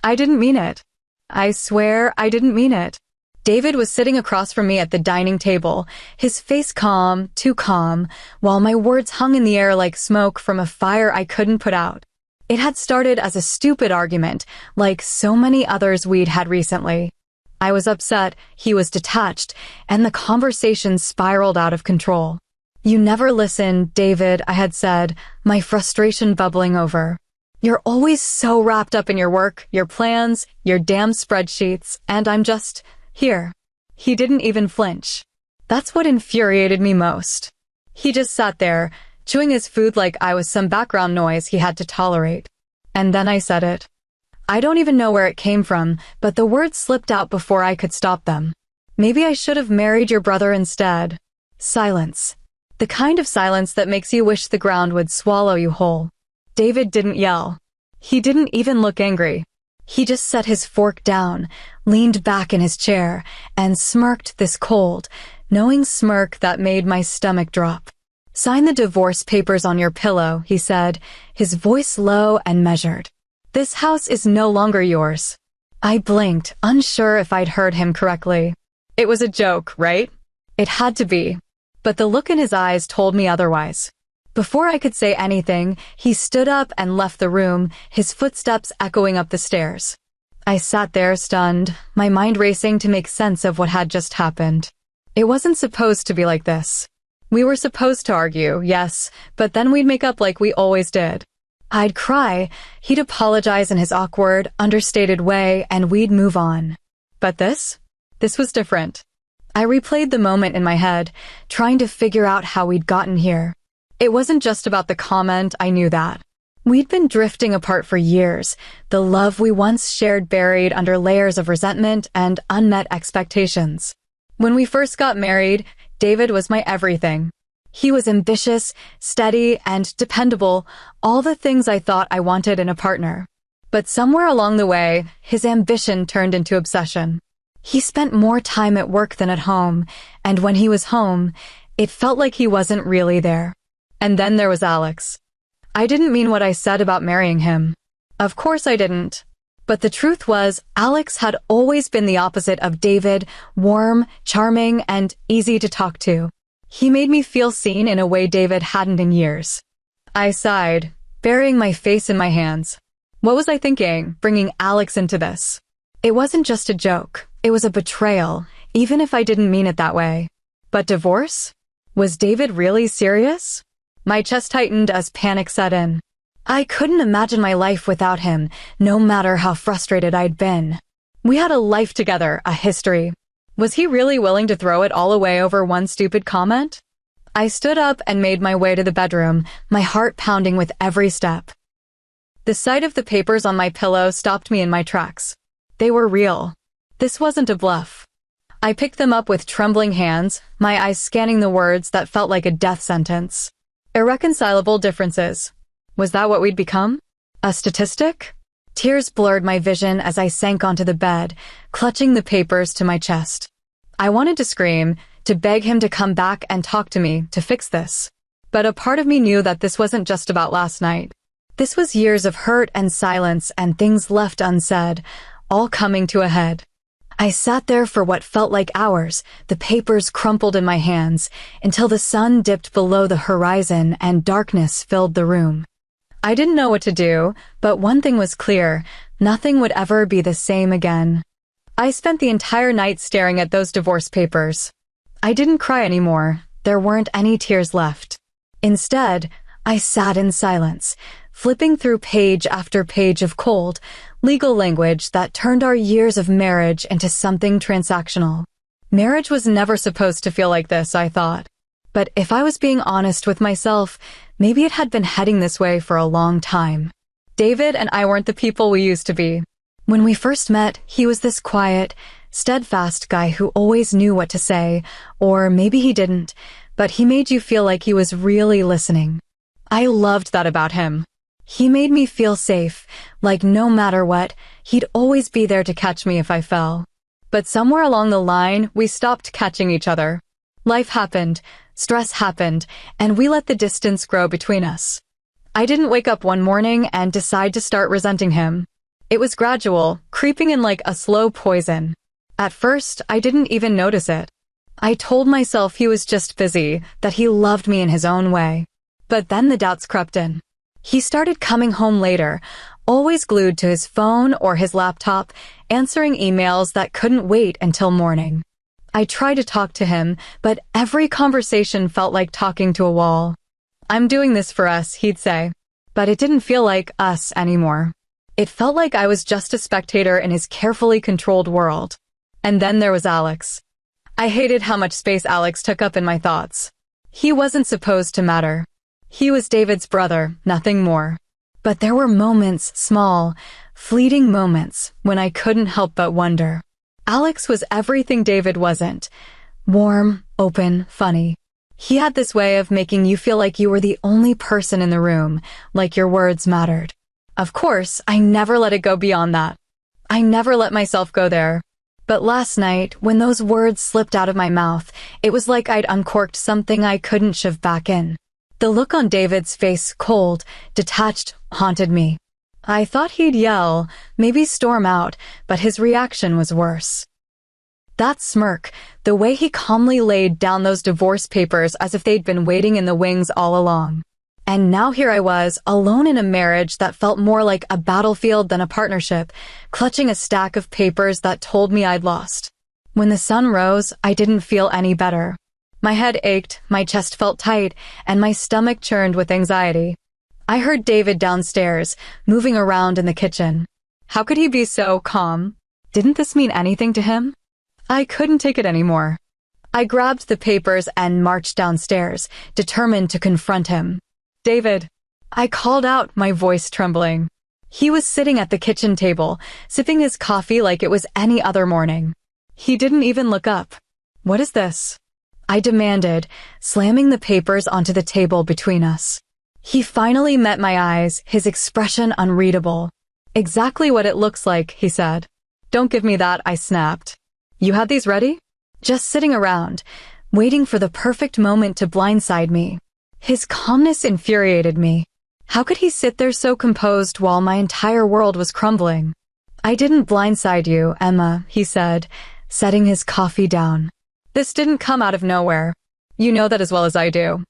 I didn't mean it. I swear I didn't mean it. David was sitting across from me at the dining table, his face calm, too calm, while my words hung in the air like smoke from a fire I couldn't put out. It had started as a stupid argument, like so many others we'd had recently. I was upset, he was detached, and the conversation spiraled out of control. "You never listen, David," I had said, my frustration bubbling over. "You're always so wrapped up in your work, your plans, your damn spreadsheets, and I'm just here." He didn't even flinch. That's what infuriated me most. He just sat there, chewing his food like I was some background noise he had to tolerate. And then I said it. I don't even know where it came from, but the words slipped out before I could stop them. "Maybe I should have married your brother instead." Silence. The kind of silence that makes you wish the ground would swallow you whole. David didn't yell. He didn't even look angry. He just set his fork down, leaned back in his chair, and smirked this cold, knowing smirk that made my stomach drop. "Sign the divorce papers on your pillow," he said, his voice low and measured. "This house is no longer yours." I blinked, unsure if I'd heard him correctly. It was a joke, right? It had to be. But the look in his eyes told me otherwise. Before I could say anything, he stood up and left the room, his footsteps echoing up the stairs. I sat there stunned, my mind racing to make sense of what had just happened. It wasn't supposed to be like this. We were supposed to argue, yes, but then we'd make up like we always did. I'd cry, he'd apologize in his awkward, understated way, and we'd move on. But this was different. I replayed the moment in my head, trying to figure out how we'd gotten here. It wasn't just about the comment, I knew that. We'd been drifting apart for years, the love we once shared buried under layers of resentment and unmet expectations. When we first got married, David was my everything. He was ambitious, steady, and dependable, all the things I thought I wanted in a partner. But somewhere along the way, his ambition turned into obsession. He spent more time at work than at home, and when he was home, it felt like he wasn't really there. And then there was Alex. I didn't mean what I said about marrying him. Of course I didn't. But the truth was, Alex had always been the opposite of David, warm, charming, and easy to talk to. He made me feel seen in a way David hadn't in years. I sighed, burying my face in my hands. What was I thinking, bringing Alex into this? It wasn't just a joke. It was a betrayal, even if I didn't mean it that way. But divorce? Was David really serious? My chest tightened as panic set in. I couldn't imagine my life without him, no matter how frustrated I'd been. We had a life together, a history. Was he really willing to throw it all away over one stupid comment? I stood up and made my way to the bedroom, my heart pounding with every step. The sight of the papers on my pillow stopped me in my tracks. They were real. This wasn't a bluff. I picked them up with trembling hands, my eyes scanning the words that felt like a death sentence. Irreconcilable differences. Was that what we'd become? A statistic? Tears blurred my vision as I sank onto the bed, clutching the papers to my chest. I wanted to scream, to beg him to come back and talk to me, to fix this. But a part of me knew that this wasn't just about last night. This was years of hurt and silence and things left unsaid, all coming to a head. I sat there for what felt like hours, the papers crumpled in my hands, until the sun dipped below the horizon and darkness filled the room. I didn't know what to do, but one thing was clear, nothing would ever be the same again. I spent the entire night staring at those divorce papers. I didn't cry anymore, there weren't any tears left. Instead, I sat in silence, flipping through page after page of cold, legal language that turned our years of marriage into something transactional. Marriage was never supposed to feel like this, I thought. But if I was being honest with myself, maybe it had been heading this way for a long time. David and I weren't the people we used to be. When we first met, he was this quiet, steadfast guy who always knew what to say, or maybe he didn't, but he made you feel like he was really listening. I loved that about him. He made me feel safe, like no matter what, he'd always be there to catch me if I fell. But somewhere along the line, we stopped catching each other. Life happened, stress happened, and we let the distance grow between us. I didn't wake up one morning and decide to start resenting him. It was gradual, creeping in like a slow poison. At first, I didn't even notice it. I told myself he was just busy, that he loved me in his own way. But then the doubts crept in. He started coming home later, always glued to his phone or his laptop, answering emails that couldn't wait until morning. I tried to talk to him, but every conversation felt like talking to a wall. "I'm doing this for us," he'd say. But it didn't feel like us anymore. It felt like I was just a spectator in his carefully controlled world. And then there was Alex. I hated how much space Alex took up in my thoughts. He wasn't supposed to matter. He was David's brother, nothing more. But there were moments, small, fleeting moments, when I couldn't help but wonder. Alex was everything David wasn't. Warm, open, funny. He had this way of making you feel like you were the only person in the room, like your words mattered. Of course, I never let it go beyond that. I never let myself go there. But last night, when those words slipped out of my mouth, it was like I'd uncorked something I couldn't shove back in. The look on David's face, cold, detached, haunted me. I thought he'd yell, maybe storm out, but his reaction was worse. That smirk, the way he calmly laid down those divorce papers as if they'd been waiting in the wings all along. And now here I was, alone in a marriage that felt more like a battlefield than a partnership, clutching a stack of papers that told me I'd lost. When the sun rose, I didn't feel any better. My head ached, my chest felt tight, and my stomach churned with anxiety. I heard David downstairs, moving around in the kitchen. How could he be so calm? Didn't this mean anything to him? I couldn't take it anymore. I grabbed the papers and marched downstairs, determined to confront him. "David," I called out, my voice trembling. He was sitting at the kitchen table, sipping his coffee like it was any other morning. He didn't even look up. "What is this?" I demanded, slamming the papers onto the table between us. He finally met my eyes, his expression unreadable. "Exactly what it looks like," he said. "Don't give me that," I snapped. "You had these ready?" Just sitting around, waiting for the perfect moment to blindside me. His calmness infuriated me. How could he sit there so composed while my entire world was crumbling? "I didn't blindside you, Emma," he said, setting his coffee down. "This didn't come out of nowhere. You know that as well as I do."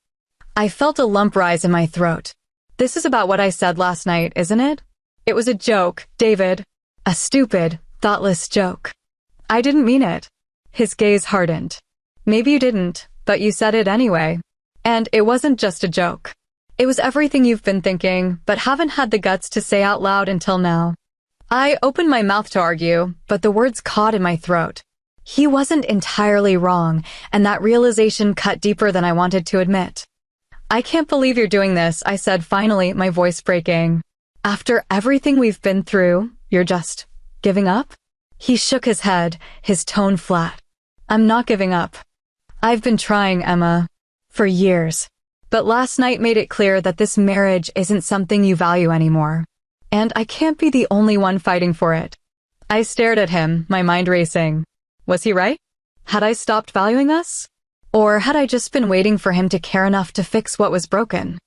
I felt a lump rise in my throat. "This is about what I said last night, isn't it? It was a joke, David. A stupid, thoughtless joke." "I didn't mean it." His gaze hardened. "Maybe you didn't, but you said it anyway. And it wasn't just a joke. It was everything you've been thinking, but haven't had the guts to say out loud until now." I opened my mouth to argue, but the words caught in my throat. He wasn't entirely wrong, and that realization cut deeper than I wanted to admit. "I can't believe you're doing this," I said finally, my voice breaking. "After everything we've been through, you're just giving up?" He shook his head, his tone flat. "I'm not giving up. I've been trying, Emma, for years. But last night made it clear that this marriage isn't something you value anymore. And I can't be the only one fighting for it." I stared at him, my mind racing. Was he right? Had I stopped valuing us? Or had I just been waiting for him to care enough to fix what was broken?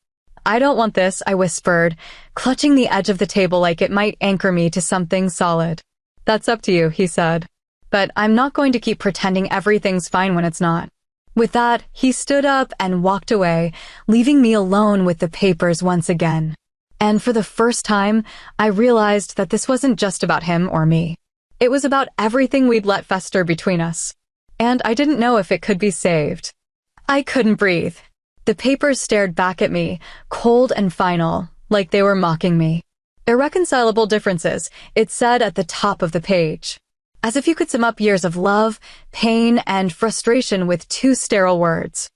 "I don't want this," I whispered, clutching the edge of the table like it might anchor me to something solid. "That's up to you," he said. "But I'm not going to keep pretending everything's fine when it's not." With that, he stood up and walked away, leaving me alone with the papers once again. And for the first time, I realized that this wasn't just about him or me. It was about everything we'd let fester between us. And I didn't know if it could be saved. I couldn't breathe. The papers stared back at me, cold and final, like they were mocking me. "Irreconcilable differences," it said at the top of the page. As if you could sum up years of love, pain, and frustration with two sterile words.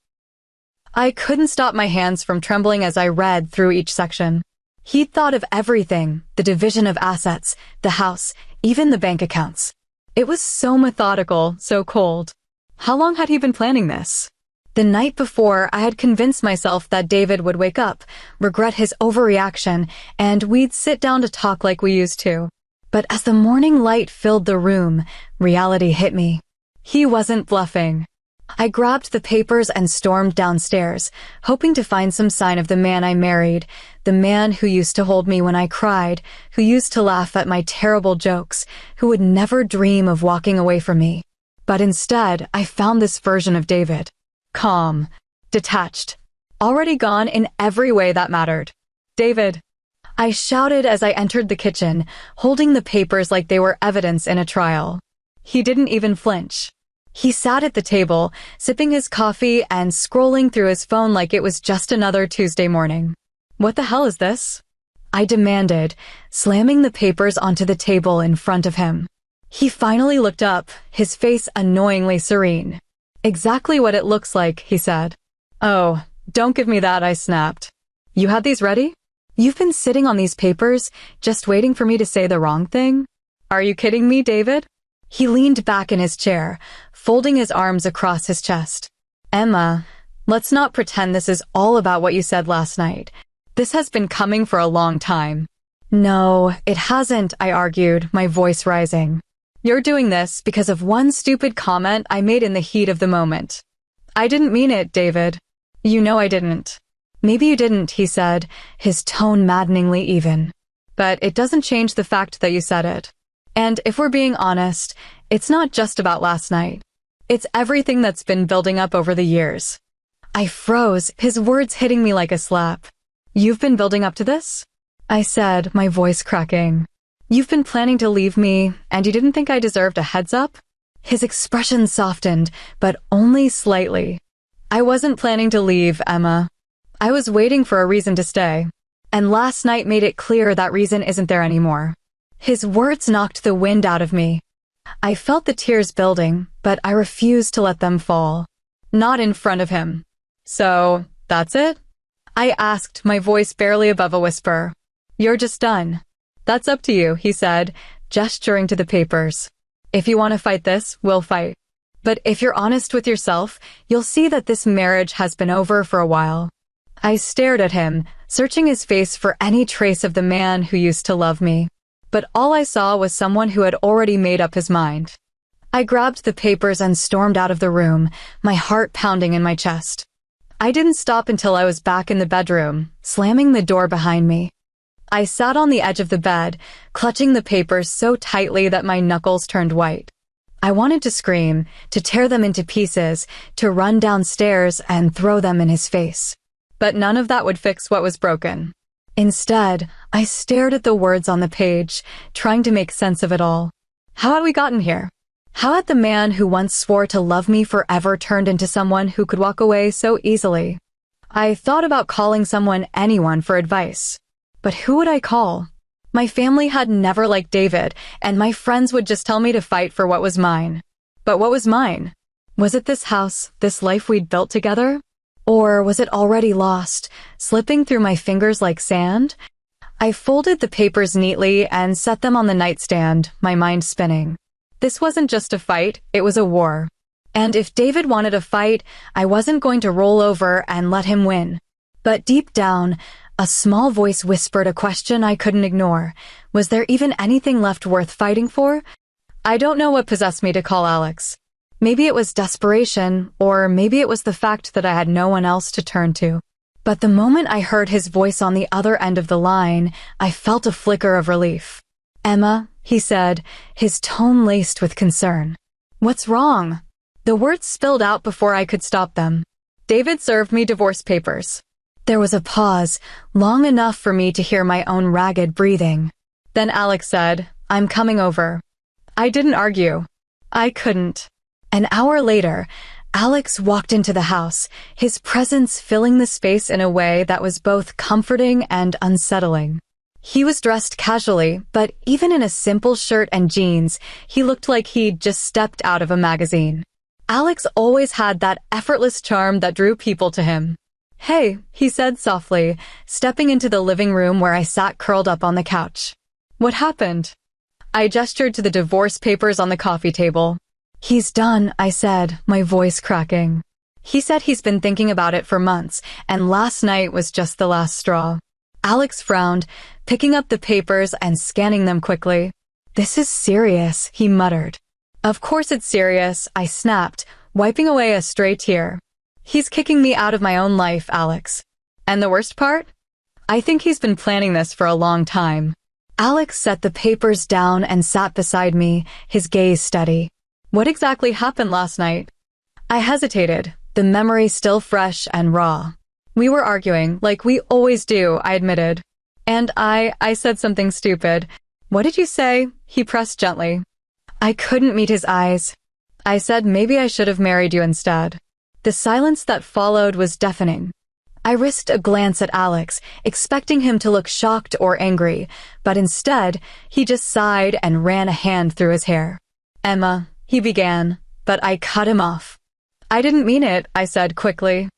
I couldn't stop my hands from trembling as I read through each section. He'd thought of everything, the division of assets, the house, even the bank accounts. It was so methodical, so cold. How long had he been planning this? The night before, I had convinced myself that David would wake up, regret his overreaction, and we'd sit down to talk like we used to. But as the morning light filled the room, reality hit me. He wasn't bluffing. I grabbed the papers and stormed downstairs, hoping to find some sign of the man I married, the man who used to hold me when I cried, who used to laugh at my terrible jokes, who would never dream of walking away from me. But instead, I found this version of David. Calm, detached, already gone in every way that mattered. David, I shouted as I entered the kitchen, holding the papers like they were evidence in a trial. He didn't even flinch. He sat at the table, sipping his coffee and scrolling through his phone like it was just another Tuesday morning. What the hell is this? I demanded, slamming the papers onto the table in front of him. He finally looked up, his face annoyingly serene. Exactly what it looks like, he said. Oh, don't give me that, I snapped. You had these ready? You've been sitting on these papers, just waiting for me to say the wrong thing? Are you kidding me, David? He leaned back in his chair, folding his arms across his chest. Emma, let's not pretend this is all about what you said last night. This has been coming for a long time. No, it hasn't, I argued, my voice rising. You're doing this because of one stupid comment I made in the heat of the moment. I didn't mean it, David. You know I didn't. Maybe you didn't, he said, his tone maddeningly even. But it doesn't change the fact that you said it. And if we're being honest, it's not just about last night. It's everything that's been building up over the years. I froze, his words hitting me like a slap. You've been building up to this? I said, my voice cracking. You've been planning to leave me, and you didn't think I deserved a heads up? His expression softened, but only slightly. I wasn't planning to leave, Emma. I was waiting for a reason to stay. And last night made it clear that reason isn't there anymore. His words knocked the wind out of me. I felt the tears building, but I refused to let them fall. Not in front of him. So, that's it? I asked, my voice barely above a whisper. You're just done. That's up to you, he said, gesturing to the papers. If you want to fight this, we'll fight. But if you're honest with yourself, you'll see that this marriage has been over for a while. I stared at him, searching his face for any trace of the man who used to love me. But all I saw was someone who had already made up his mind. I grabbed the papers and stormed out of the room, my heart pounding in my chest. I didn't stop until I was back in the bedroom, slamming the door behind me. I sat on the edge of the bed, clutching the papers so tightly that my knuckles turned white. I wanted to scream, to tear them into pieces, to run downstairs and throw them in his face. But none of that would fix what was broken. Instead, I stared at the words on the page, trying to make sense of it all. How had we gotten here? How had the man who once swore to love me forever turned into someone who could walk away so easily? I thought about calling anyone for advice. But who would I call? My family had never liked David, and my friends would just tell me to fight for what was mine. But what was mine? Was it this house, this life we'd built together? Or was it already lost, slipping through my fingers like sand? I folded the papers neatly and set them on the nightstand, my mind spinning. This wasn't just a fight, it was a war. And if David wanted a fight, I wasn't going to roll over and let him win. But deep down, a small voice whispered a question I couldn't ignore. Was there even anything left worth fighting for? I don't know what possessed me to call Alex. Maybe it was desperation, or maybe it was the fact that I had no one else to turn to. But the moment I heard his voice on the other end of the line, I felt a flicker of relief. Emma, he said, his tone laced with concern. What's wrong? The words spilled out before I could stop them. David served me divorce papers. There was a pause, long enough for me to hear my own ragged breathing. Then Alex said, I'm coming over. I didn't argue. I couldn't. An hour later, Alex walked into the house, his presence filling the space in a way that was both comforting and unsettling. He was dressed casually, but even in a simple shirt and jeans, he looked like he'd just stepped out of a magazine. Alex always had that effortless charm that drew people to him. Hey, he said softly, stepping into the living room where I sat curled up on the couch. What happened? I gestured to the divorce papers on the coffee table. He's done, I said, my voice cracking. He said he's been thinking about it for months, and last night was just the last straw. Alex frowned, picking up the papers and scanning them quickly. This is serious, he muttered. Of course it's serious, I snapped, wiping away a stray tear. He's kicking me out of my own life, Alex. And the worst part? I think he's been planning this for a long time. Alex set the papers down and sat beside me, his gaze steady. What exactly happened last night? I hesitated, the memory still fresh and raw. We were arguing, like we always do, I admitted. And I said something stupid. What did you say? He pressed gently. I couldn't meet his eyes. I said maybe I should have married you instead. The silence that followed was deafening. I risked a glance at Alex, expecting him to look shocked or angry, but instead, he just sighed and ran a hand through his hair. Emma, he began, but I cut him off. I didn't mean it, I said quickly.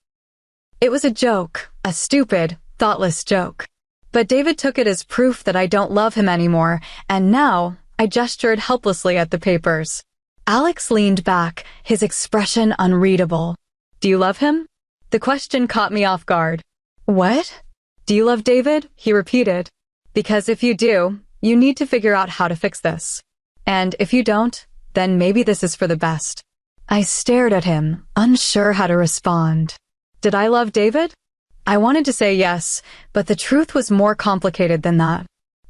It was a joke, a stupid, thoughtless joke. But David took it as proof that I don't love him anymore, and now, I gestured helplessly at the papers. Alex leaned back, his expression unreadable. Do you love him? The question caught me off guard. What? Do you love David? He repeated. Because if you do, you need to figure out how to fix this. And if you don't, then maybe this is for the best. I stared at him, unsure how to respond. Did I love David? I wanted to say yes, but the truth was more complicated than that.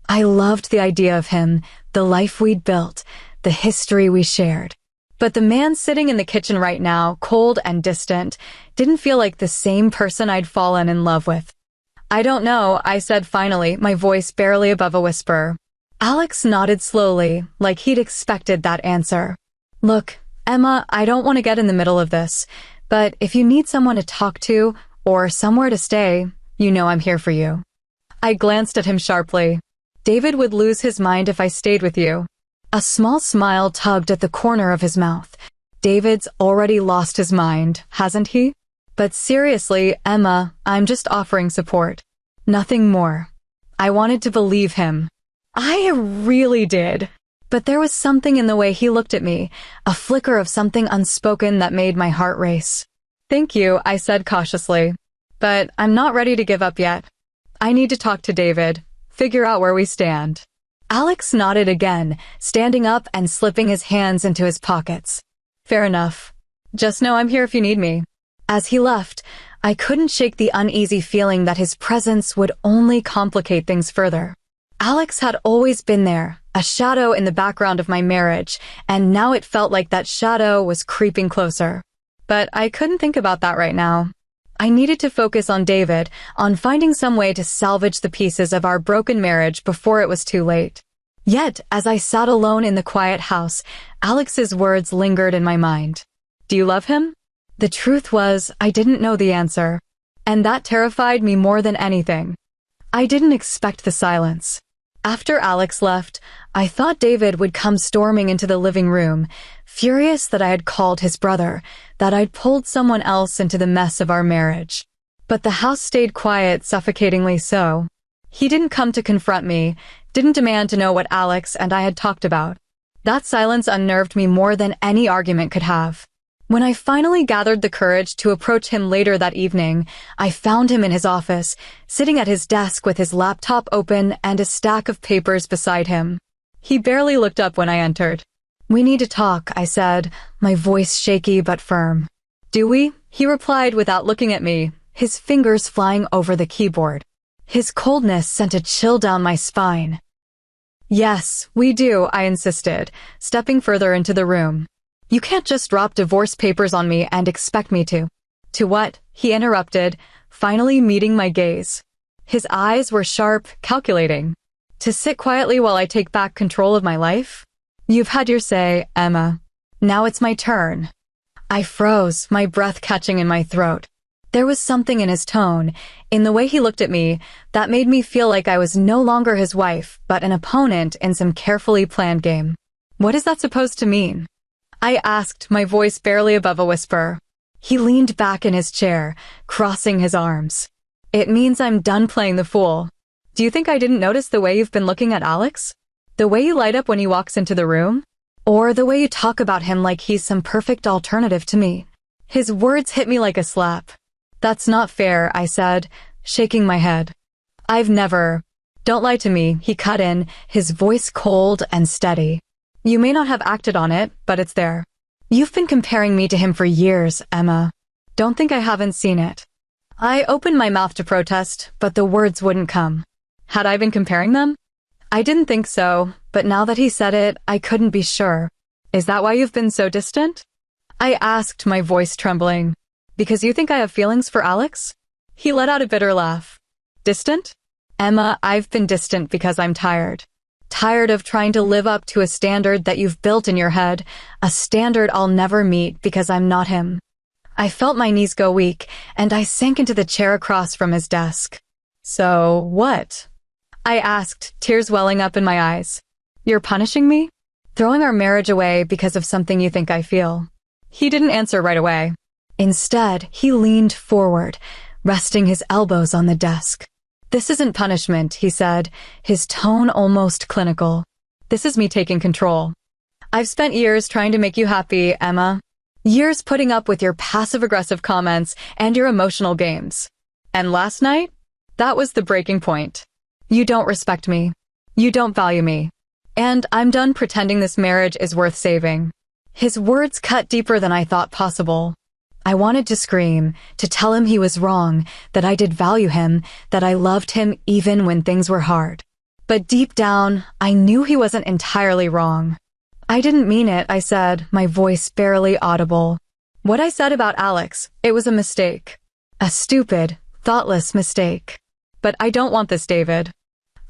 I loved the idea of him, the life we'd built, the history we shared. But the man sitting in the kitchen right now, cold and distant, didn't feel like the same person I'd fallen in love with. I don't know, I said finally, my voice barely above a whisper. Alex nodded slowly, like he'd expected that answer. Look, Emma, I don't want to get in the middle of this, but if you need someone to talk to, or somewhere to stay, you know I'm here for you. I glanced at him sharply. David would lose his mind if I stayed with you. A small smile tugged at the corner of his mouth. David's already lost his mind, hasn't he? But seriously, Emma, I'm just offering support. Nothing more. I wanted to believe him. I really did. But there was something in the way he looked at me, a flicker of something unspoken that made my heart race. Thank you, I said cautiously. But I'm not ready to give up yet. I need to talk to David, figure out where we stand. Alex nodded again, standing up and slipping his hands into his pockets. Fair enough. Just know I'm here if you need me. As he left, I couldn't shake the uneasy feeling that his presence would only complicate things further. Alex had always been there, a shadow in the background of my marriage, and now it felt like that shadow was creeping closer. But I couldn't think about that right now. I needed to focus on David, on finding some way to salvage the pieces of our broken marriage before it was too late. Yet, as I sat alone in the quiet house, Alex's words lingered in my mind. Do you love him? The truth was, I didn't know the answer. And that terrified me more than anything. I didn't expect the silence. After Alex left, I thought David would come storming into the living room, furious that I had called his brother, that I'd pulled someone else into the mess of our marriage. But the house stayed quiet, suffocatingly so. He didn't come to confront me, didn't demand to know what Alex and I had talked about. That silence unnerved me more than any argument could have. When I finally gathered the courage to approach him later that evening, I found him in his office, sitting at his desk with his laptop open and a stack of papers beside him. He barely looked up when I entered. We need to talk, I said, my voice shaky but firm. Do we? He replied without looking at me, his fingers flying over the keyboard. His coldness sent a chill down my spine. Yes, we do, I insisted, stepping further into the room. You can't just drop divorce papers on me and expect me to. To what? He interrupted, finally meeting my gaze. His eyes were sharp, calculating. To sit quietly while I take back control of my life? You've had your say, Emma. Now it's my turn. I froze, my breath catching in my throat. There was something in his tone, in the way he looked at me, that made me feel like I was no longer his wife, but an opponent in some carefully planned game. What is that supposed to mean? I asked, my voice barely above a whisper. He leaned back in his chair, crossing his arms. It means I'm done playing the fool. Do you think I didn't notice the way you've been looking at Alex? The way you light up when he walks into the room? Or the way you talk about him like he's some perfect alternative to me? His words hit me like a slap. That's not fair, I said, shaking my head. I've never. Don't lie to me, he cut in, his voice cold and steady. You may not have acted on it, but it's there. You've been comparing me to him for years, Emma. Don't think I haven't seen it. I opened my mouth to protest, but the words wouldn't come. Had I been comparing them? I didn't think so, but now that he said it, I couldn't be sure. Is that why you've been so distant? I asked, my voice trembling. Because you think I have feelings for Alex? He let out a bitter laugh. Distant? Emma, I've been distant because I'm tired. Tired of trying to live up to a standard that you've built in your head, a standard I'll never meet because I'm not him. I felt my knees go weak, and I sank into the chair across from his desk. So, what? I asked, tears welling up in my eyes. You're punishing me? Throwing our marriage away because of something you think I feel? He didn't answer right away. Instead, he leaned forward, resting his elbows on the desk. This isn't punishment, he said, his tone almost clinical. This is me taking control. I've spent years trying to make you happy, Emma. Years putting up with your passive-aggressive comments and your emotional games. And last night? That was the breaking point. You don't respect me. You don't value me. And I'm done pretending this marriage is worth saving. His words cut deeper than I thought possible. I wanted to scream, to tell him he was wrong, that I did value him, that I loved him even when things were hard. But deep down, I knew he wasn't entirely wrong. I didn't mean it, I said, my voice barely audible. What I said about Alex, it was a mistake. A stupid, thoughtless mistake. But I don't want this, David.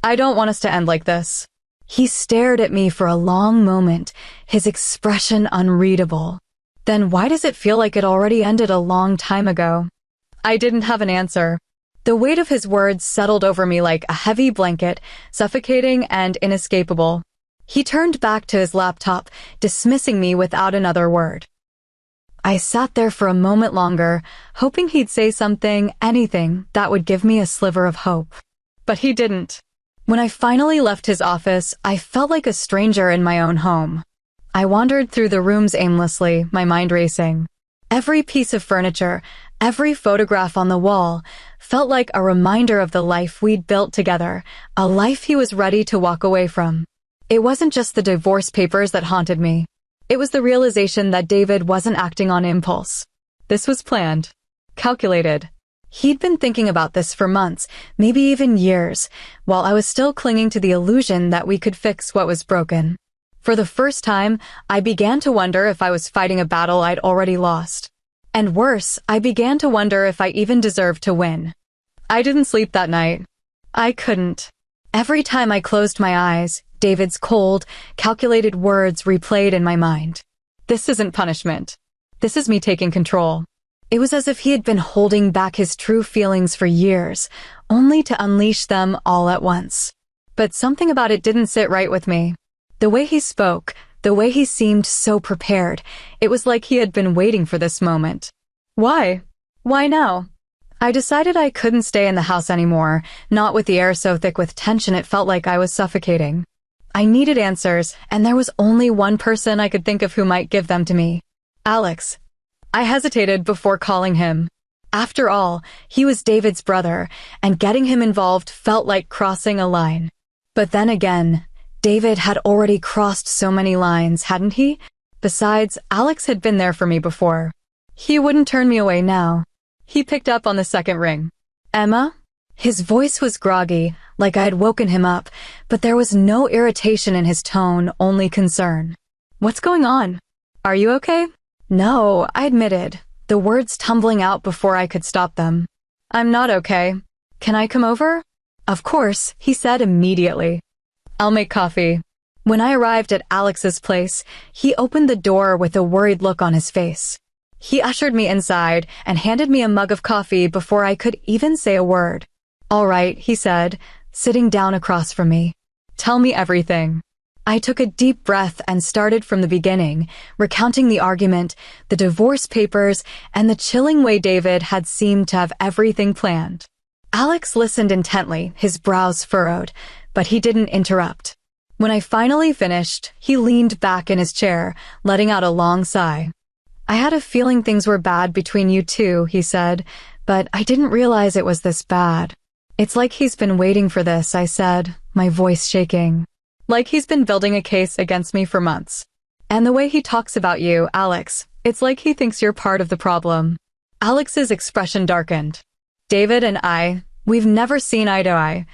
I don't want us to end like this. He stared at me for a long moment, his expression unreadable. Then why does it feel like it already ended a long time ago? I didn't have an answer. The weight of his words settled over me like a heavy blanket, suffocating and inescapable. He turned back to his laptop, dismissing me without another word. I sat there for a moment longer, hoping he'd say something, anything, that would give me a sliver of hope. But he didn't. When I finally left his office, I felt like a stranger in my own home. I wandered through the rooms aimlessly, my mind racing. Every piece of furniture, every photograph on the wall, felt like a reminder of the life we'd built together, a life he was ready to walk away from. It wasn't just the divorce papers that haunted me. It was the realization that David wasn't acting on impulse. This was planned, calculated. He'd been thinking about this for months, maybe even years, while I was still clinging to the illusion that we could fix what was broken. For the first time, I began to wonder if I was fighting a battle I'd already lost. And worse, I began to wonder if I even deserved to win. I didn't sleep that night. I couldn't. Every time I closed my eyes, David's cold, calculated words replayed in my mind. This isn't punishment. This is me taking control. It was as if he had been holding back his true feelings for years, only to unleash them all at once. But something about it didn't sit right with me. The way he spoke, the way he seemed so prepared, it was like he had been waiting for this moment. Why? Why now? I decided I couldn't stay in the house anymore, not with the air so thick with tension it felt like I was suffocating. I needed answers, and there was only one person I could think of who might give them to me. Alex. I hesitated before calling him. After all, he was David's brother, and getting him involved felt like crossing a line. But then again, David had already crossed so many lines, hadn't he? Besides, Alex had been there for me before. He wouldn't turn me away now. He picked up on the second ring. Emma? His voice was groggy, like I had woken him up, but there was no irritation in his tone, only concern. What's going on? Are you okay? No, I admitted, the words tumbling out before I could stop them. I'm not okay. Can I come over? Of course, he said immediately. I'll make coffee. When I arrived at Alex's place, he opened the door with a worried look on his face. He ushered me inside and handed me a mug of coffee before I could even say a word. All right, he said, sitting down across from me. Tell me everything. I took a deep breath and started from the beginning, recounting the argument, the divorce papers, and the chilling way David had seemed to have everything planned. Alex listened intently, his brows furrowed, but he didn't interrupt. When I finally finished, he leaned back in his chair, letting out a long sigh. I had a feeling things were bad between you two, he said, but I didn't realize it was this bad. It's like he's been waiting for this, I said, my voice shaking. Like he's been building a case against me for months. And the way he talks about you, Alex, it's like he thinks you're part of the problem. Alex's expression darkened. David and we've never seen eye to eye.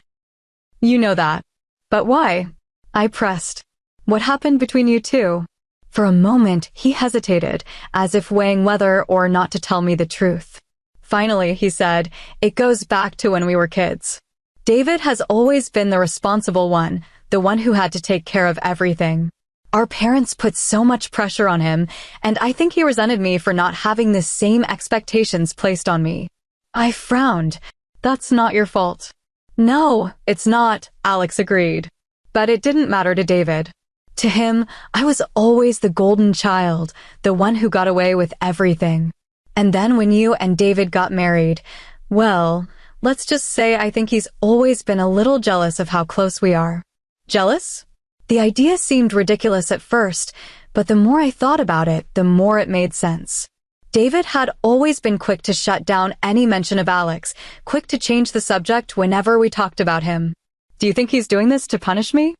You know that. But why? I pressed. What happened between you two? For a moment, he hesitated, as if weighing whether or not to tell me the truth. Finally, he said, it goes back to when we were kids. David has always been the responsible one, the one who had to take care of everything. Our parents put so much pressure on him, and I think he resented me for not having the same expectations placed on me. I frowned. That's not your fault. No, it's not, Alex agreed. But it didn't matter to David. To him, I was always the golden child, the one who got away with everything. And then when you and David got married, well, let's just say I think he's always been a little jealous of how close we are. Jealous? The idea seemed ridiculous at first, but the more I thought about it, the more it made sense. David had always been quick to shut down any mention of Alex, quick to change the subject whenever we talked about him. Do you think he's doing this to punish me?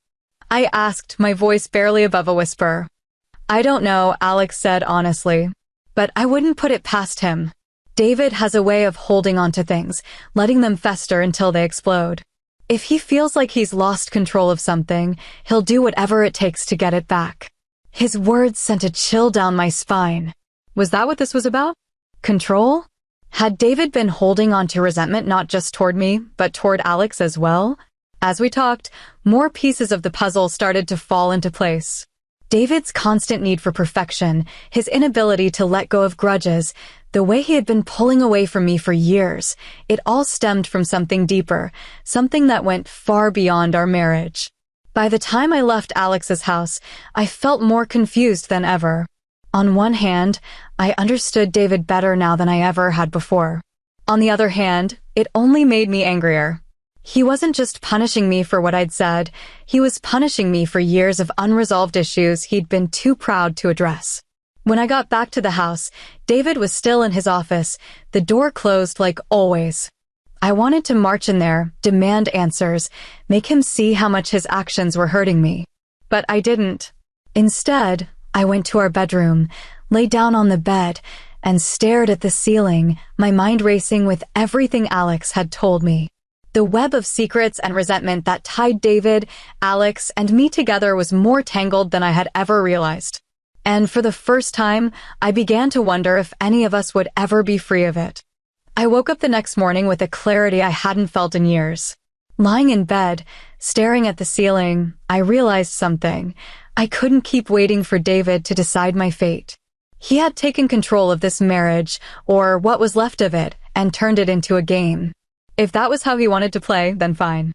I asked, my voice barely above a whisper. I don't know, Alex said honestly. But I wouldn't put it past him. David has a way of holding on to things, letting them fester until they explode. If he feels like he's lost control of something, he'll do whatever it takes to get it back. His words sent a chill down my spine. Was that what this was about? Control? Had David been holding on to resentment not just toward me, but toward Alex as well? As we talked, more pieces of the puzzle started to fall into place. David's constant need for perfection, his inability to let go of grudges, the way he had been pulling away from me for years, it all stemmed from something deeper, something that went far beyond our marriage. By the time I left Alex's house, I felt more confused than ever. On one hand, I understood David better now than I ever had before. On the other hand, it only made me angrier. He wasn't just punishing me for what I'd said, he was punishing me for years of unresolved issues he'd been too proud to address. When I got back to the house, David was still in his office, the door closed like always. I wanted to march in there, demand answers, make him see how much his actions were hurting me. But I didn't. Instead, I went to our bedroom, lay down on the bed, and stared at the ceiling, my mind racing with everything Alex had told me. The web of secrets and resentment that tied David, Alex, and me together was more tangled than I had ever realized. And for the first time, I began to wonder if any of us would ever be free of it. I woke up the next morning with a clarity I hadn't felt in years. Lying in bed, staring at the ceiling, I realized something. I couldn't keep waiting for David to decide my fate. He had taken control of this marriage, or what was left of it, and turned it into a game. If that was how he wanted to play, then fine.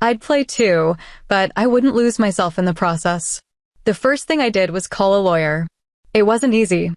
I'd play too, but I wouldn't lose myself in the process. The first thing I did was call a lawyer. It wasn't easy.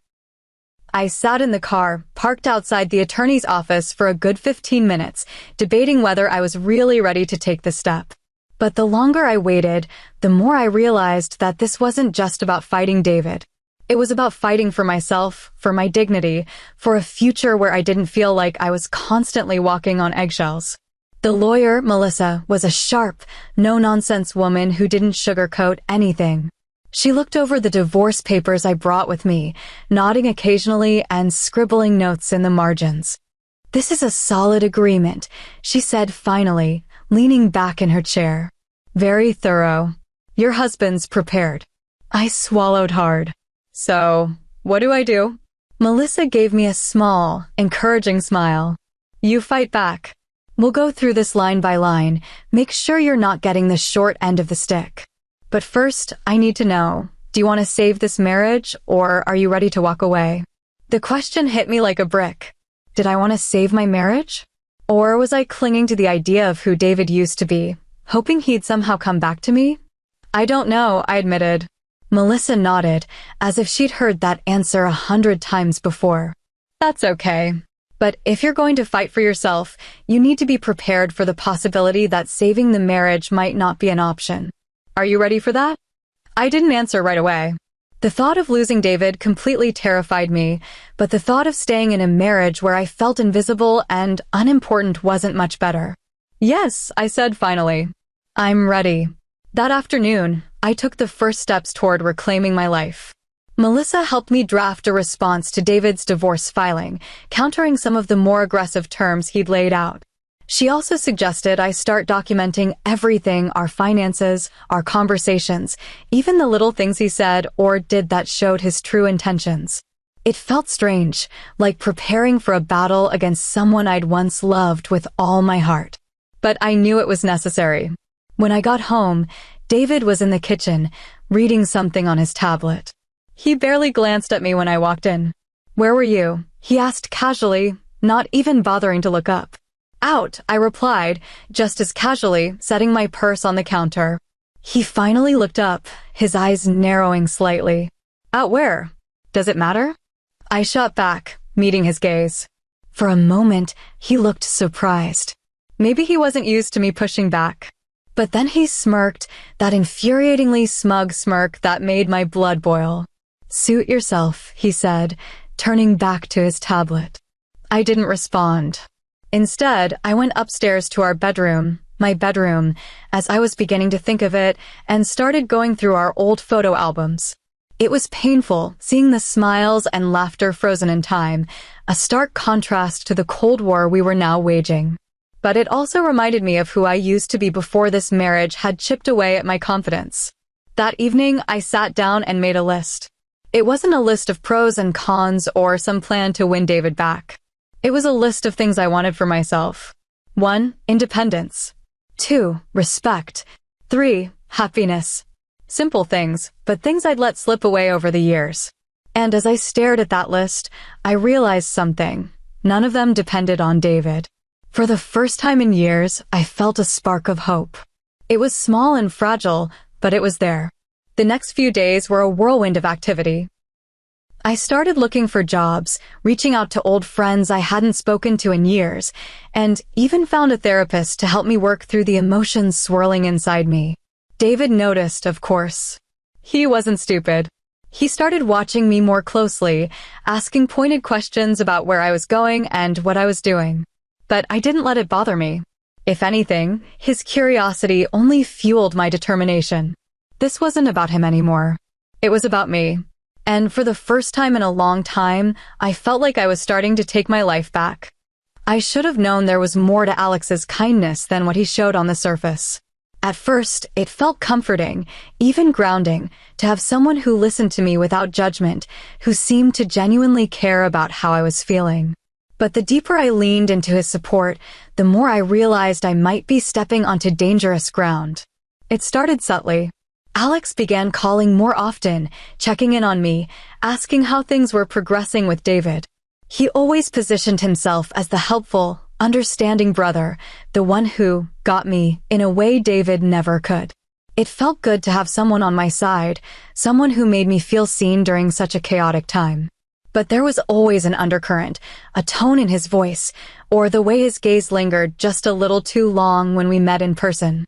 I sat in the car, parked outside the attorney's office for a good 15 minutes, debating whether I was really ready to take the step. But the longer I waited, the more I realized that this wasn't just about fighting David. It was about fighting for myself, for my dignity, for a future where I didn't feel like I was constantly walking on eggshells. The lawyer, Melissa, was a sharp, no-nonsense woman who didn't sugarcoat anything. She looked over the divorce papers I brought with me, nodding occasionally and scribbling notes in the margins. "This is a solid agreement," she said finally, leaning back in her chair. "Very thorough. Your husband's prepared." I swallowed hard. "So, what do I do?" Melissa gave me a small, encouraging smile. "You fight back. We'll go through this line by line. Make sure you're not getting the short end of the stick. But first, I need to know, do you want to save this marriage, or are you ready to walk away?" The question hit me like a brick. Did I want to save my marriage? Or was I clinging to the idea of who David used to be, hoping he'd somehow come back to me? "I don't know," I admitted. Melissa nodded, as if she'd heard that answer 100 times before. "That's okay. But if you're going to fight for yourself, you need to be prepared for the possibility that saving the marriage might not be an option. Are you ready for that?" I didn't answer right away. The thought of losing David completely terrified me, but the thought of staying in a marriage where I felt invisible and unimportant wasn't much better. "Yes," I said finally. "I'm ready." That afternoon, I took the first steps toward reclaiming my life. Melissa helped me draft a response to David's divorce filing, countering some of the more aggressive terms he'd laid out. She also suggested I start documenting everything: our finances, our conversations, even the little things he said or did that showed his true intentions. It felt strange, like preparing for a battle against someone I'd once loved with all my heart. But I knew it was necessary. When I got home, David was in the kitchen, reading something on his tablet. He barely glanced at me when I walked in. "Where were you?" he asked casually, not even bothering to look up. "Out," I replied, just as casually, setting my purse on the counter. He finally looked up, his eyes narrowing slightly. "Out where? Does it matter?" I shot back, meeting his gaze. For a moment, he looked surprised. Maybe he wasn't used to me pushing back. But then he smirked, that infuriatingly smug smirk that made my blood boil. "Suit yourself," he said, turning back to his tablet. I didn't respond. Instead, I went upstairs to our bedroom, my bedroom, as I was beginning to think of it, and started going through our old photo albums. It was painful, seeing the smiles and laughter frozen in time, a stark contrast to the Cold War we were now waging. But it also reminded me of who I used to be before this marriage had chipped away at my confidence. That evening, I sat down and made a list. It wasn't a list of pros and cons or some plan to win David back. It was a list of things I wanted for myself. 1. Independence. 2. Respect. 3. Happiness. Simple things, but things I'd let slip away over the years. And as I stared at that list, I realized something. None of them depended on David. For the first time in years, I felt a spark of hope. It was small and fragile, but it was there. The next few days were a whirlwind of activity. I started looking for jobs, reaching out to old friends I hadn't spoken to in years, and even found a therapist to help me work through the emotions swirling inside me. David noticed, of course. He wasn't stupid. He started watching me more closely, asking pointed questions about where I was going and what I was doing. But I didn't let it bother me. If anything, his curiosity only fueled my determination. This wasn't about him anymore. It was about me. And for the first time in a long time, I felt like I was starting to take my life back. I should have known there was more to Alex's kindness than what he showed on the surface. At first, it felt comforting, even grounding, to have someone who listened to me without judgment, who seemed to genuinely care about how I was feeling. But the deeper I leaned into his support, the more I realized I might be stepping onto dangerous ground. It started subtly. Alex began calling more often, checking in on me, asking how things were progressing with David. He always positioned himself as the helpful, understanding brother, the one who got me in a way David never could. It felt good to have someone on my side, someone who made me feel seen during such a chaotic time. But there was always an undercurrent, a tone in his voice, or the way his gaze lingered just a little too long when we met in person.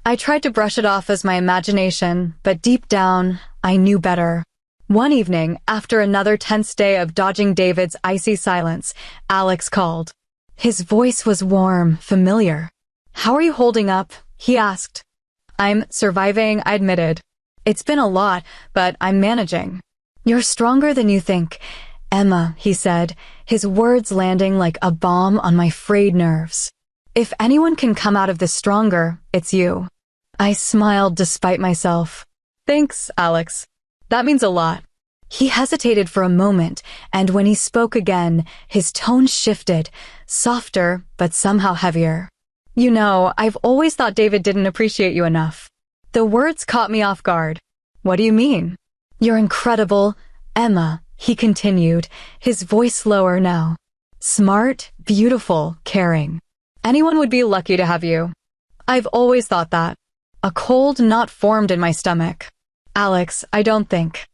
I tried to brush it off as my imagination, but deep down, I knew better. One evening, after another tense day of dodging David's icy silence, Alex called. His voice was warm, familiar. "How are you holding up?" he asked. "I'm surviving," I admitted. "It's been a lot, but I'm managing." "You're stronger than you think, Emma," he said, his words landing like a bomb on my frayed nerves. "If anyone can come out of this stronger, it's you." I smiled despite myself. "Thanks, Alex. That means a lot." He hesitated for a moment, and when he spoke again, his tone shifted, softer but somehow heavier. "You know, I've always thought David didn't appreciate you enough." The words caught me off guard. "What do you mean?" "You're incredible, Emma," he continued, his voice lower now. "Smart, beautiful, caring. Anyone would be lucky to have you." I've always thought that. A cold knot formed in my stomach. "Alex, I don't think.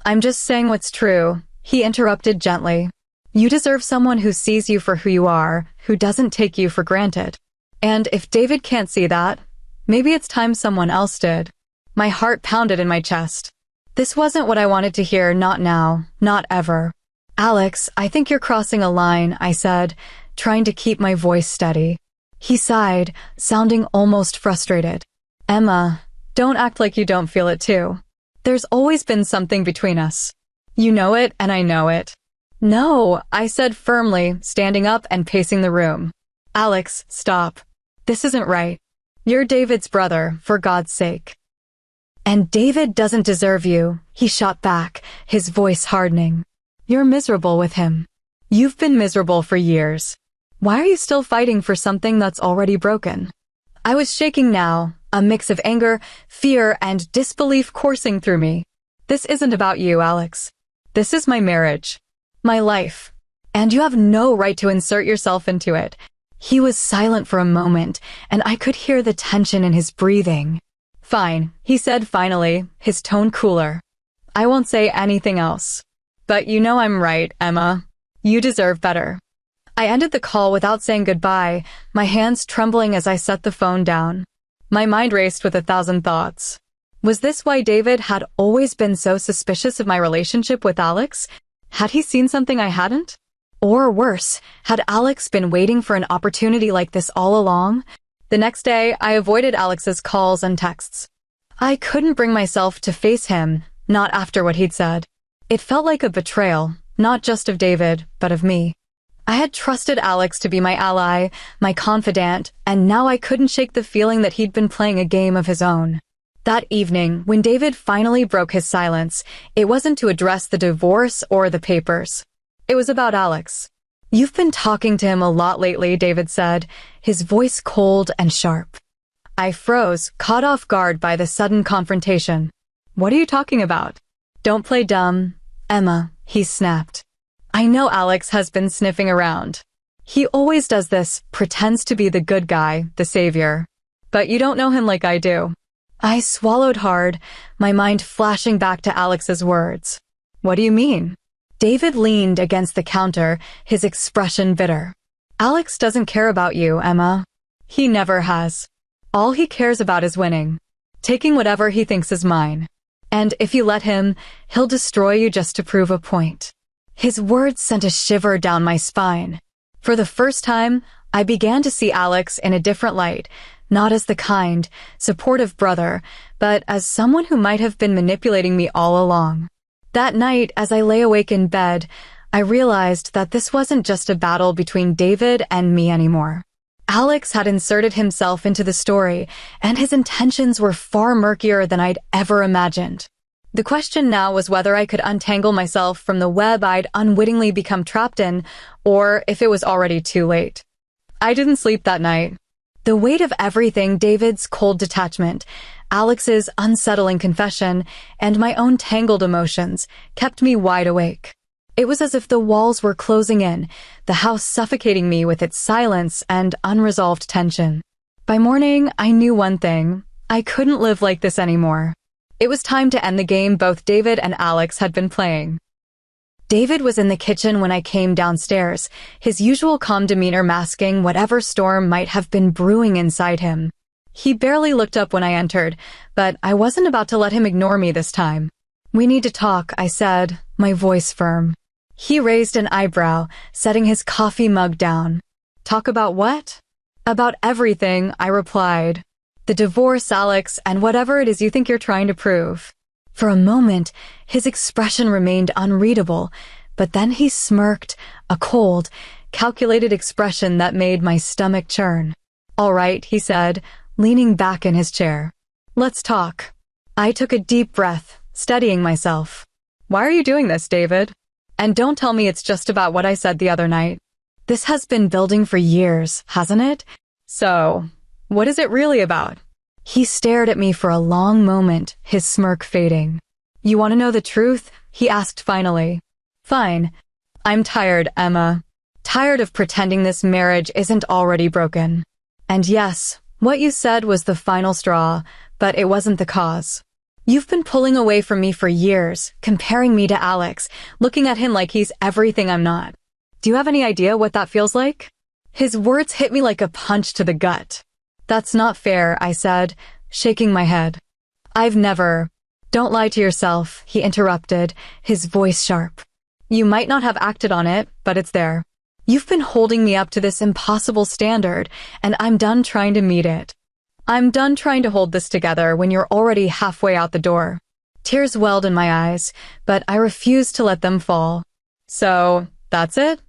I'm just saying what's true," he interrupted gently. "You deserve someone who sees you for who you are, who doesn't take you for granted. And if David can't see that, maybe it's time someone else did." My heart pounded in my chest. This wasn't what I wanted to hear, not now, not ever. "Alex, I think you're crossing a line," I said, trying to keep my voice steady. He sighed, sounding almost frustrated. "Emma, don't act like you don't feel it too. There's always been something between us." You know it, and I know it. No, I said firmly, standing up and pacing the room. Alex, stop. This isn't right. You're David's brother, for God's sake. And David doesn't deserve you, he shot back, his voice hardening. You're miserable with him. You've been miserable for years. Why are you still fighting for something that's already broken? I was shaking now, a mix of anger, fear, and disbelief coursing through me. This isn't about you, Alex. This is my marriage. My life. And you have no right to insert yourself into it. He was silent for a moment, and I could hear the tension in his breathing. Fine, he said finally, his tone cooler. I won't say anything else. But you know I'm right, Emma. You deserve better. I ended the call without saying goodbye, my hands trembling as I set the phone down. My mind raced with 1,000 thoughts. Was this why David had always been so suspicious of my relationship with Alex? Had he seen something I hadn't? Or worse, had Alex been waiting for an opportunity like this all along? The next day, I avoided Alex's calls and texts. I couldn't bring myself to face him, not after what he'd said. It felt like a betrayal, not just of David, but of me. I had trusted Alex to be my ally, my confidant, and now I couldn't shake the feeling that he'd been playing a game of his own. That evening, when David finally broke his silence, it wasn't to address the divorce or the papers. It was about Alex. You've been talking to him a lot lately, David said, his voice cold and sharp. I froze, caught off guard by the sudden confrontation. What are you talking about? Don't play dumb, Emma, he snapped. I know Alex has been sniffing around. He always does this, pretends to be the good guy, the savior. But you don't know him like I do. I swallowed hard, my mind flashing back to Alex's words. What do you mean? David leaned against the counter, his expression bitter. Alex doesn't care about you, Emma. He never has. All he cares about is winning. Taking whatever he thinks is mine. And if you let him, he'll destroy you just to prove a point. His words sent a shiver down my spine. For the first time, I began to see Alex in a different light, not as the kind, supportive brother, but as someone who might have been manipulating me all along. That night, as I lay awake in bed, I realized that this wasn't just a battle between David and me anymore. Alex had inserted himself into the story, and his intentions were far murkier than I'd ever imagined. The question now was whether I could untangle myself from the web I'd unwittingly become trapped in, or if it was already too late. I didn't sleep that night. The weight of everything, David's cold detachment, Alex's unsettling confession, and my own tangled emotions, kept me wide awake. It was as if the walls were closing in, the house suffocating me with its silence and unresolved tension. By morning, I knew one thing. I couldn't live like this anymore. It was time to end the game both David and Alex had been playing. David was in the kitchen when I came downstairs, his usual calm demeanor masking whatever storm might have been brewing inside him. He barely looked up when I entered, but I wasn't about to let him ignore me this time. We need to talk, I said, my voice firm. He raised an eyebrow, setting his coffee mug down. Talk about what? About everything, I replied. The divorce, Alex, and whatever it is you think you're trying to prove. For a moment, his expression remained unreadable, but then he smirked, a cold, calculated expression that made my stomach churn. All right, he said, leaning back in his chair. Let's talk. I took a deep breath, steadying myself. Why are you doing this, David? And don't tell me it's just about what I said the other night. This has been building for years, hasn't it? So, what is it really about? He stared at me for a long moment, his smirk fading. You want to know the truth? He asked finally. Fine. I'm tired, Emma. Tired of pretending this marriage isn't already broken. And yes, what you said was the final straw, but it wasn't the cause. You've been pulling away from me for years, comparing me to Alex, looking at him like he's everything I'm not. Do you have any idea what that feels like? His words hit me like a punch to the gut. That's not fair, I said, shaking my head. I've never. Don't lie to yourself, he interrupted, his voice sharp. You might not have acted on it, but it's there. You've been holding me up to this impossible standard, and I'm done trying to meet it. I'm done trying to hold this together when you're already halfway out the door. Tears welled in my eyes, but I refused to let them fall. So, that's it?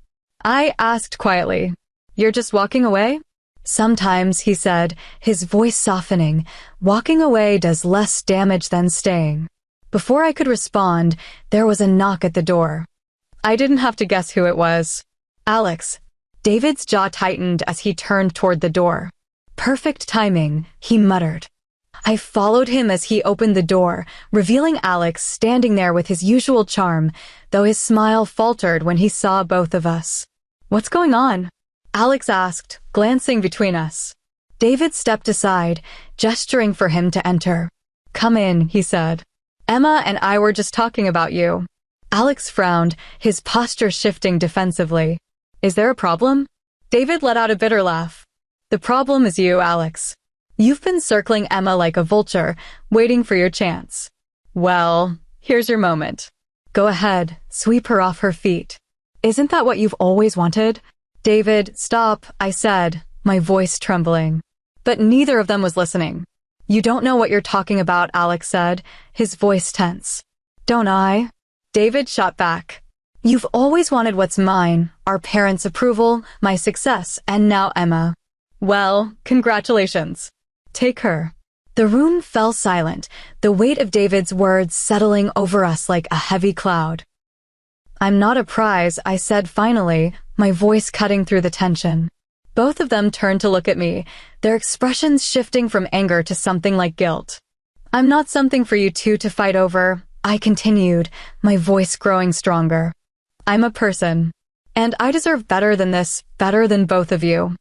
I asked quietly. You're just walking away? Sometimes, he said, his voice softening, walking away does less damage than staying. Before I could respond, there was a knock at the door. I didn't have to guess who it was. Alex. David's jaw tightened as he turned toward the door. Perfect timing, he muttered. I followed him as he opened the door, revealing Alex standing there with his usual charm, though his smile faltered when he saw both of us. What's going on? Alex asked, glancing between us. David stepped aside, gesturing for him to enter. Come in, he said. Emma and I were just talking about you. Alex frowned, his posture shifting defensively. Is there a problem? David let out a bitter laugh. The problem is you, Alex. You've been circling Emma like a vulture, waiting for your chance. Well, here's your moment. Go ahead, sweep her off her feet. Isn't that what you've always wanted? David, stop, I said, my voice trembling. But neither of them was listening. You don't know what you're talking about, Alex said, his voice tense. Don't I? David shot back. You've always wanted what's mine, our parents' approval, my success, and now Emma. Well, congratulations. Take her. The room fell silent, the weight of David's words settling over us like a heavy cloud. I'm not a prize, I said finally, my voice cutting through the tension. Both of them turned to look at me, their expressions shifting from anger to something like guilt. I'm not something for you two to fight over, I continued, my voice growing stronger. I'm a person. And I deserve better than this, better than both of you.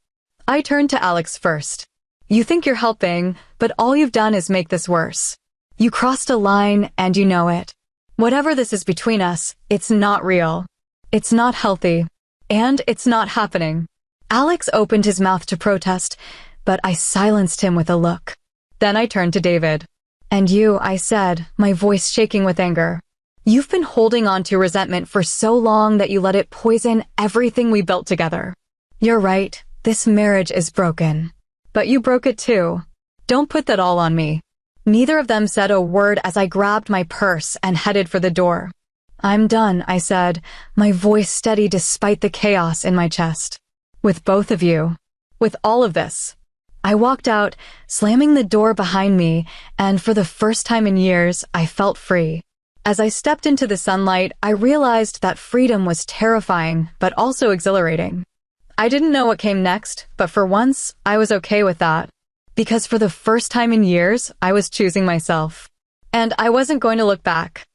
I turned to Alex first. You think you're helping, but all you've done is make this worse. You crossed a line and you know it. Whatever this is between us, it's not real. It's not healthy. And it's not happening. Alex opened his mouth to protest, but I silenced him with a look. Then I turned to David. And you, I said, my voice shaking with anger. You've been holding on to resentment for so long that you let it poison everything we built together. You're right, this marriage is broken. But you broke it too. Don't put that all on me. Neither of them said a word as I grabbed my purse and headed for the door. I'm done, I said, my voice steady despite the chaos in my chest. With both of you. With all of this. I walked out, slamming the door behind me, and for the first time in years, I felt free. As I stepped into the sunlight, I realized that freedom was terrifying, but also exhilarating. I didn't know what came next, but for once, I was okay with that. Because for the first time in years, I was choosing myself. And I wasn't going to look back.